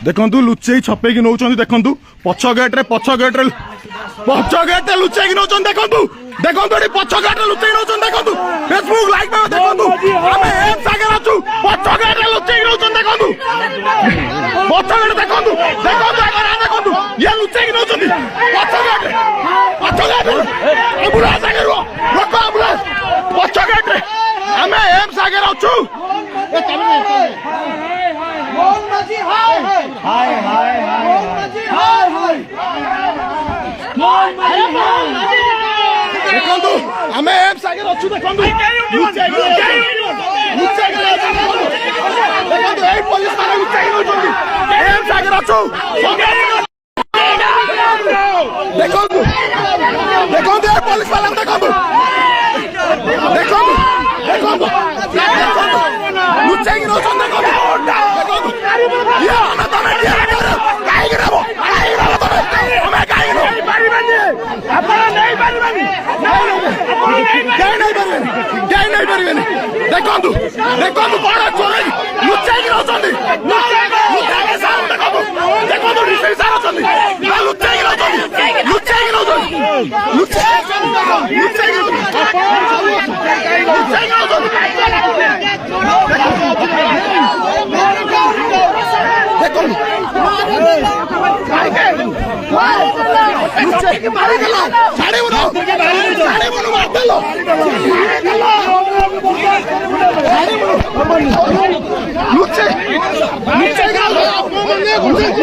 देखु लुचेई छपेकी नौ देखु पछ गेट्रे लुचेकी नौ देखु देखु पछ गेट्रे लुचेई नौ देखु फेसबुक लाइक देखु आम एम्स आगे अच्छु पछ गेट्रे लुचेई नौ देखु पछ गेट देखु देखु ये लुचेकी नौ पछ गेट्रे एम्बुलेंस आगे रुह लोक एम्बुलेंस पछ गेट्रे आम एम्स आगे अच्छु देखु आम एम्स आगे अच्छु देखु पुलिस एम्स आगे अच्छु देखु देखु पुलिस वाला देखु देखु देखु लुचाई नौ देखु देखु देखु कौन चोर लुचाई